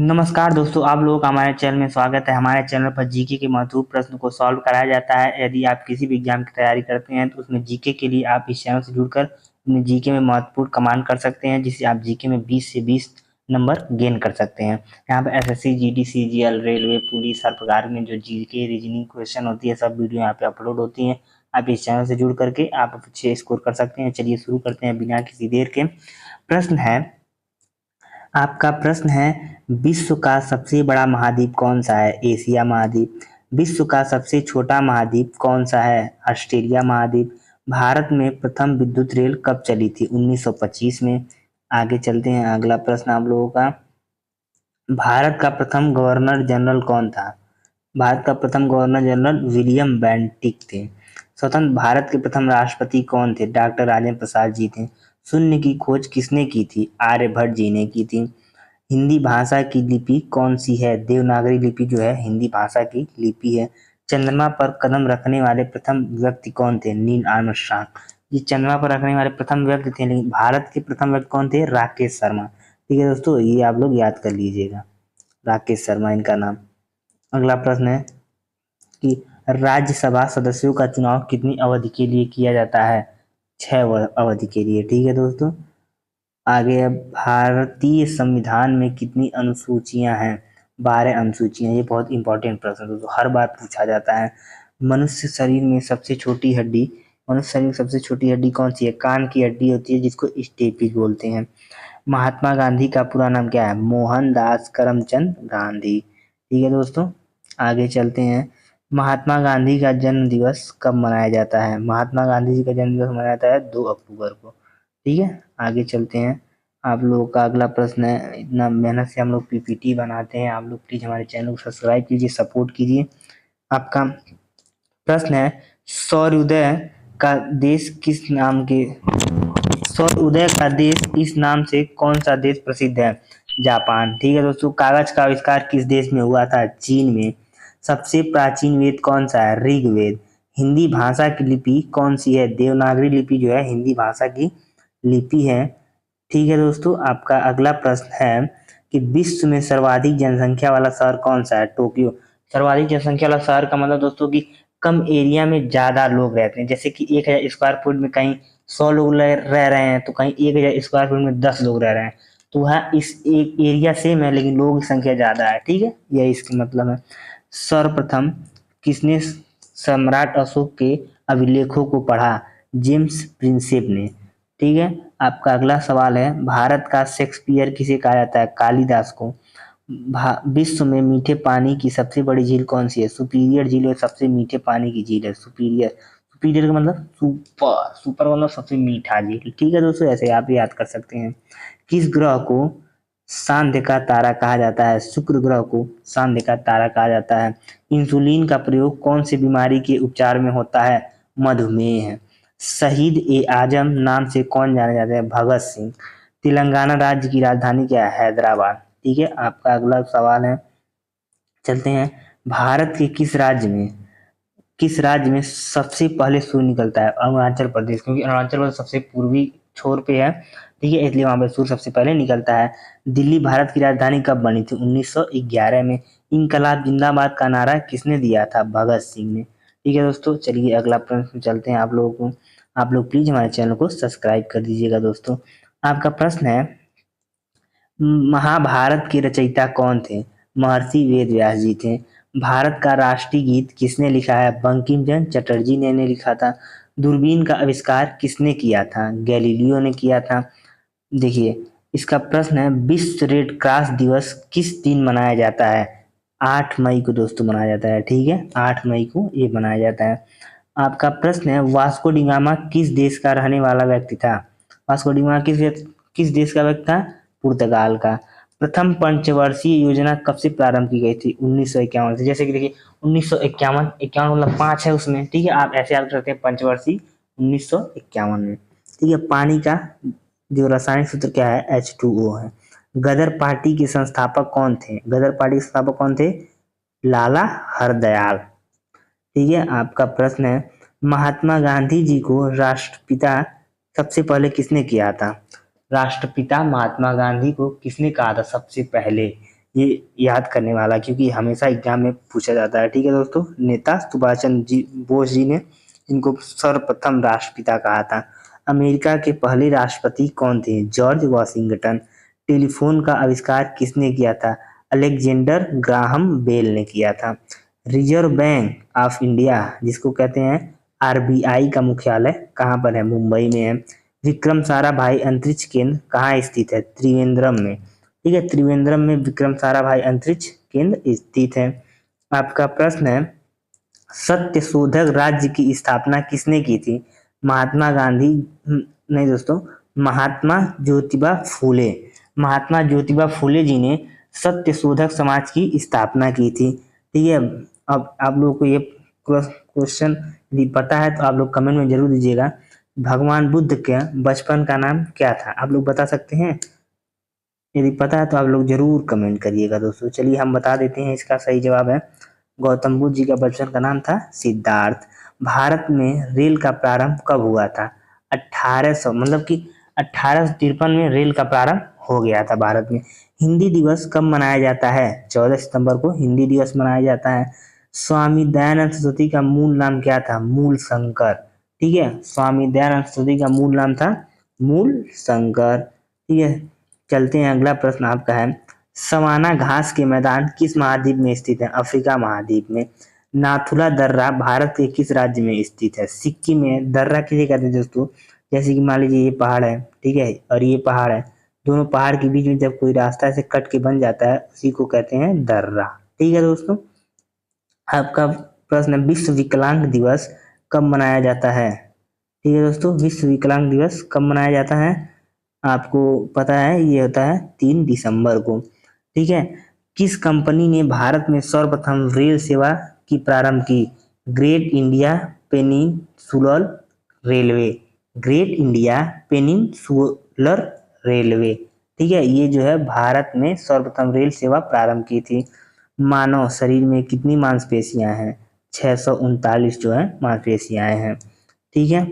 नमस्कार दोस्तों, आप लोगों का हमारे चैनल में स्वागत है। हमारे चैनल पर जीके के महत्वपूर्ण प्रश्न को सॉल्व कराया जाता है। यदि आप किसी भी एग्जाम की तैयारी करते हैं तो उसमें जीके के लिए आप इस चैनल से जुड़कर अपने जीके में महत्वपूर्ण कमांड कर सकते हैं, जिससे आप जीके में 20 से 20 नंबर गेन कर सकते हैं। यहाँ पर SSC, GD, CGL, railway, police हर प्रकार में जो जीके रीजनिंग क्वेश्चन होती है सब वीडियो यहाँ पे अपलोड होती है। आप इस चैनल से जुड़ करके आप अच्छे स्कोर कर सकते हैं। चलिए शुरू करते हैं बिना किसी देर के। प्रश्न है, आपका प्रश्न है, विश्व का सबसे बड़ा महाद्वीप कौन सा है? एशिया महाद्वीप। विश्व का सबसे छोटा महाद्वीप कौन सा है? ऑस्ट्रेलिया महाद्वीप। भारत में प्रथम विद्युत रेल कब चली थी? 1925 में। आगे चलते हैं, अगला प्रश्न आप लोगों का, भारत का प्रथम गवर्नर जनरल कौन था? भारत का प्रथम गवर्नर जनरल विलियम बेंटिक थे। स्वतंत्र भारत के प्रथम राष्ट्रपति कौन थे? डॉक्टर राजेंद्र प्रसाद जी थे। शून्य की खोज किसने की थी? आर्यभट्ट जी ने की थी। हिंदी भाषा की लिपि कौन सी है? देवनागरी लिपि जो है हिंदी भाषा की लिपि है। चंद्रमा पर कदम रखने वाले प्रथम व्यक्ति कौन थे? Neil Armstrong. ये चंद्रमा पर रखने वाले प्रथम व्यक्ति थे, लेकिन भारत के प्रथम व्यक्ति कौन थे? राकेश शर्मा। ठीक है दोस्तों, ये आप लोग याद कर लीजिएगा, राकेश शर्मा इनका नाम। अगला प्रश्न है कि राज्यसभा सदस्यों का चुनाव कितनी अवधि के लिए किया जाता है? 6 अवधि के लिए। ठीक है दोस्तों, आगे अब भारतीय संविधान में कितनी अनुसूचियां हैं? 12 अनुसूचियां। ये बहुत इंपॉर्टेंट प्रश्न है दोस्तों, हर बार पूछा जाता है। मनुष्य शरीर में सबसे छोटी हड्डी, मनुष्य शरीर में सबसे छोटी हड्डी कौन सी है? कान की हड्डी होती है, जिसको स्टेपिस बोलते हैं। महात्मा गांधी का पूरा नाम क्या है? मोहनदास करमचंद गांधी। ठीक है दोस्तों, आगे चलते हैं। महात्मा गांधी का जन्म दिवस कब मनाया जाता है? महात्मा गांधी जी का जन्म दिवस मनाया जाता है 2 अक्टूबर को। ठीक है, आगे चलते हैं। आप लोगों का अगला प्रश्न है, इतना मेहनत से हम लोग पीपीटी बनाते हैं, आप लोग प्लीज हमारे चैनल को सब्सक्राइब कीजिए, सपोर्ट कीजिए। आपका प्रश्न है, सौरोदय का देश किस नाम के सौरोदय का देश इस नाम से कौन सा देश प्रसिद्ध है? जापान। ठीक है दोस्तों, कागज का आविष्कार किस देश में हुआ था? चीन में। सबसे प्राचीन वेद कौन सा है? ऋग्वेद। हिंदी भाषा की लिपि कौन सी है? देवनागरी लिपि जो है हिंदी भाषा की लिपि है। ठीक है दोस्तों, आपका अगला प्रश्न है कि विश्व में सर्वाधिक जनसंख्या वाला शहर कौन सा है? टोक्यो। सर्वाधिक जनसंख्या वाला शहर का मतलब दोस्तों कि कम एरिया में ज्यादा लोग रहते हैं, जैसे कि 1000 स्क्वायर फुट में कहीं 100 लोग रह रहे हैं, तो कहीं 1000 स्क्वायर फुट में 10 लोग रह रहे हैं, तो वह इस एक एरिया सेम है लेकिन लोगों की संख्या ज्यादा है। ठीक है, यह इसका मतलब है। सर्वप्रथम किसने सम्राट अशोक के अभिलेखों को पढ़ा? जेम्स प्रिंसेप ने। ठीक है, आपका अगला सवाल है, भारत का शेक्सपियर किसे कहा जाता है? कालिदास को। विश्व में मीठे पानी की सबसे बड़ी झील कौन सी है? सुपीरियर झील है, सबसे मीठे पानी की झील है सुपीरियर। सुपीरियर का मतलब सुपर, सुपर मतलब सबसे मीठा झील। ठीक है दोस्तों, ऐसे आप याद कर सकते हैं। किस ग्रह को सांध्य का तारा कहा जाता है? शुक्र ग्रह को सांध्य का तारा कहा जाता है। इंसुलिन का प्रयोग कौन सी बीमारी के उपचार में होता है? मधुमेह। शहीद ए आजम नाम से कौन जाने जाते हैं? भगत सिंह। तेलंगाना राज्य की राजधानी क्या है? हैदराबाद। ठीक है, आपका अगला सवाल है, चलते हैं। भारत के किस राज्य में सबसे पहले सूर्य निकलता है? अरुणाचल प्रदेश, क्योंकि अरुणाचल प्रदेश सबसे पूर्वी छोर पे है। ठीक है, इसलिए वहां पे सूर्य सबसे पहले निकलता है। दिल्ली भारत की राजधानी कब बनी थी? 1911 में। इनकलाब जिंदाबाद का नारा किसने दिया था? भगत सिंह ने। ठीक है दोस्तों, चलिए अगला प्रश्न चलते हैं। आप लोग प्लीज हमारे चैनल को सब्सक्राइब कर दीजिएगा दोस्तों। आपका प्रश्न है, महाभारत के रचयिता कौन थे? महर्षि वेद व्यास जी थे। भारत का राष्ट्रीय गीत किसने लिखा है? बंकिम चंद्र चटर्जी ने लिखा था। दूरबीन का आविष्कार किसने किया था? गैलीलियो ने किया था। देखिए, इसका प्रश्न है, विश्व रेड क्रॉस दिवस किस दिन मनाया जाता है? 8 मई को दोस्तों मनाया जाता है। ठीक है, 8 मई को ये मनाया जाता है। आपका प्रश्न है, वास्को डिगामा किस देश का रहने वाला व्यक्ति था? वास्को डिगामा किस देश का व्यक्ति था? पुर्तगाल का। प्रथम पंचवर्षीय योजना कब से प्रारंभ की गई थी? 1951 से। जैसे कि देखिए 1951, 51 मतलब 5 है उसमें। ठीक है, आप ऐसे याद कर सकते हैं, पंचवर्षीय 1951 में। ठीक है, पानी का जो रासायनिक सूत्र क्या है? H2O है। गदर पार्टी के संस्थापक कौन थे? गदर पार्टी के संस्थापक कौन थे? लाला हरदयाल। ठीक है, आपका प्रश्न है, महात्मा गांधी जी को राष्ट्रपिता सबसे पहले किसने किया था? राष्ट्रपिता महात्मा गांधी को किसने कहा था सबसे पहले? ये याद करने वाला, क्योंकि हमेशा एग्जाम में पूछा जाता है। ठीक है दोस्तों, नेता सुभाष चंद्र जी बोस जी ने इनको सर्वप्रथम राष्ट्रपिता कहा था। अमेरिका के पहले राष्ट्रपति कौन थे? George Washington. टेलीफोन का आविष्कार किसने किया था? अलेक्जेंडर ग्राहम बेल ने किया था। रिजर्व बैंक ऑफ इंडिया जिसको कहते हैं आरबीआई का मुख्यालय कहाँ पर है? मुंबई में है। विक्रम साराभाई अंतरिक्ष केंद्र कहाँ स्थित है? त्रिवेंद्रम में। ठीक है, त्रिवेंद्रम में विक्रम साराभाई अंतरिक्ष केंद्र स्थित है। आपका प्रश्न है, सत्य शोधक राज्य की स्थापना किसने की थी? महात्मा गांधी नहीं दोस्तों, महात्मा ज्योतिबा फूले। महात्मा ज्योतिबा फूले जी ने सत्य शोधक समाज की स्थापना की थी। ठीक है, अब आप लोगों को ये क्वेश्चन यदि पता है तो आप लोग कमेंट में जरूर दीजिएगा। भगवान बुद्ध के बचपन का नाम क्या था? आप लोग बता सकते हैं? यदि पता है तो आप लोग जरूर कमेंट करिएगा दोस्तों। चलिए हम बता देते हैं, इसका सही जवाब है गौतम बुद्ध जी का बचपन का नाम था सिद्धार्थ। भारत में रेल का प्रारंभ कब हुआ था? 1800 मतलब कि 1853 में रेल का प्रारंभ हो गया था भारत में। हिंदी दिवस कब मनाया जाता है? 14 सितंबर को हिंदी दिवस मनाया जाता है। स्वामी दयानंद सरस्वती का मूल नाम क्या था? मूल शंकर। ठीक है, स्वामी दयानंद सरस्वती का मूल नाम था मूल शंकर। ठीक है, चलते हैं, अगला प्रश्न आपका है, सवाना घास के मैदान किस महाद्वीप में स्थित है? अफ्रीका महाद्वीप में। नाथुला दर्रा भारत के किस राज्य में स्थित है? सिक्किम में। दर्रा किसे कहते हैं दोस्तों? जैसे कि मान लीजिए ये पहाड़ है, ठीक है, और ये पहाड़ है, दोनों पहाड़ के बीच में जब कोई रास्ता ऐसे कट के बन जाता है उसी को कहते हैं दर्रा। ठीक है दोस्तों, आपका प्रश्न है, विश्व विकलांग दिवस कब मनाया जाता है? ठीक है दोस्तों, विश्व विकलांग दिवस कब मनाया जाता है? आपको पता है ये होता है 3 दिसंबर को। ठीक है, किस कंपनी ने भारत में सर्वप्रथम रेल सेवा की प्रारंभ की? Great India peninsular railway. Great India peninsular railway. ठीक है, ये जो है भारत में सर्वप्रथम रेल सेवा प्रारंभ की थी। मानव शरीर में कितनी मांसपेशियां हैं? 639 जो है मांसपेशियां हैं। ठीक है,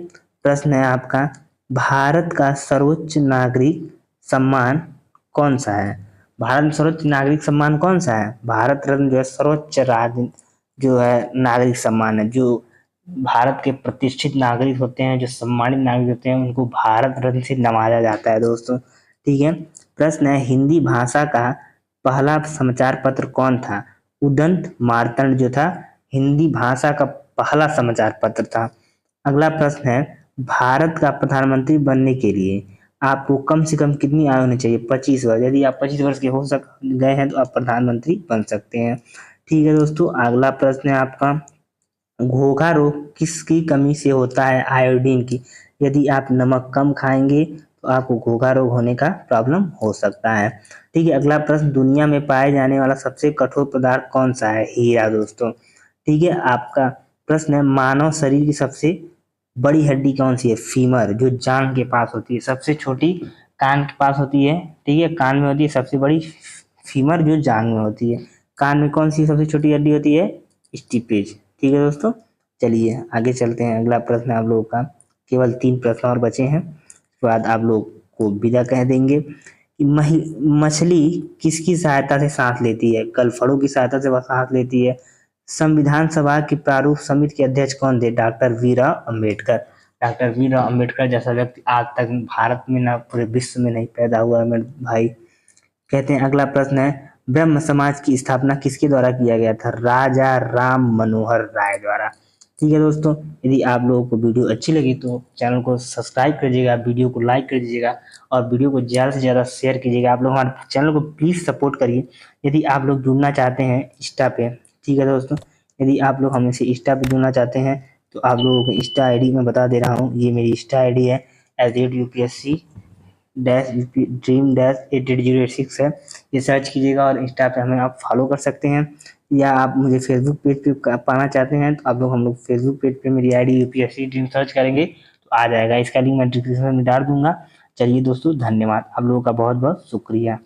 प्रश्न है आपका, भारत का सर्वोच्च नागरिक सम्मान कौन सा है? भारत में सर्वोच्च नागरिक सम्मान कौन सा है? भारत रत्न जो है सर्वोच्च जो है नागरिक सम्मान है। जो भारत के प्रतिष्ठित नागरिक होते हैं, जो सम्मानित नागरिक होते हैं, उनको भारत रत्न से नवाजा जाता है दोस्तों। ठीक है, प्रश्न है, हिंदी भाषा का पहला समाचार पत्र कौन था? उदंत मार्तंड जो था हिंदी भाषा का पहला समाचार पत्र था। अगला प्रश्न है, भारत का प्रधानमंत्री बनने के लिए आपको कम से कम कितनी आयु होनी चाहिए? 25 वर्ष। यदि आप 25 वर्ष के हो गए हैं तो आप प्रधानमंत्री बन सकते हैं। ठीक है दोस्तों, अगला प्रश्न है आपका, घोघा रोग किसकी कमी से होता है? आयोडीन की। यदि आप नमक कम खाएंगे तो आपको घोघा रोग होने का प्रॉब्लम हो सकता है। ठीक है, अगला प्रश्न, दुनिया में पाए जाने वाला सबसे कठोर पदार्थ कौन सा है? हीरा दोस्तों। ठीक है, आपका प्रश्न है, मानव शरीर की सबसे बड़ी हड्डी कौन सी है? फीमर, जो जांग के पास होती है। सबसे छोटी कान के पास होती है। ठीक है, कान में होती है सबसे बड़ी फीमर, जो जांग में होती है। कान में कौन सी सबसे छोटी हड्डी होती है? स्टिपेज। ठीक है दोस्तों, चलिए आगे चलते हैं। अगला प्रश्न आप लोगों का, केवल 3 प्रश्न और बचे हैं, उसके बाद आप लोग को विदा कह देंगे कि मछली किसकी सहायता से सांस लेती है? गलफड़ों की सहायता से वह सांस लेती है। संविधान सभा की प्रारूप समिति के अध्यक्ष कौन थे? डॉक्टर भीमराव अम्बेडकर। डॉक्टर भीमराव अम्बेडकर जैसा व्यक्ति आज तक भारत में ना पूरे विश्व में नहीं पैदा हुआ है मेरे भाई। कहते हैं, अगला प्रश्न है, ब्रह्म समाज की स्थापना किसके द्वारा किया गया था? राजा राम मनोहर राय द्वारा। ठीक है दोस्तों, यदि आप लोगों को वीडियो अच्छी लगी तो चैनल को सब्सक्राइब कर दीजिएगा, वीडियो को लाइक कर दीजिएगा और वीडियो को ज़्यादा से ज़्यादा शेयर कीजिएगा। आप लोग हमारे चैनल को प्लीज़ सपोर्ट करिए। यदि आप लोग जुड़ना चाहते हैं इंस्टा पे, ठीक है दोस्तों, यदि आप लोग हमसे इंस्टा पे जुड़ना चाहते हैं तो आप लोगों को इंस्टा आईडी मैं बता दे रहा हूँ। ये मेरी इंस्टा आईडी है @UPSC ड्रीम डैश 8806 है। ये सर्च कीजिएगा और इंस्टा पे हमें आप फॉलो कर सकते हैं। या आप मुझे फेसबुक पेज पे पाना चाहते हैं तो आप लोग हम लोग फेसबुक पेज पे मेरी आईडी UPSC ड्रीम सर्च करेंगे तो आ जाएगा। इसका लिंक मैं डिस्क्रिप्शन में डाल दूंगा। चलिए दोस्तों, धन्यवाद, आप लोगों का बहुत बहुत शुक्रिया।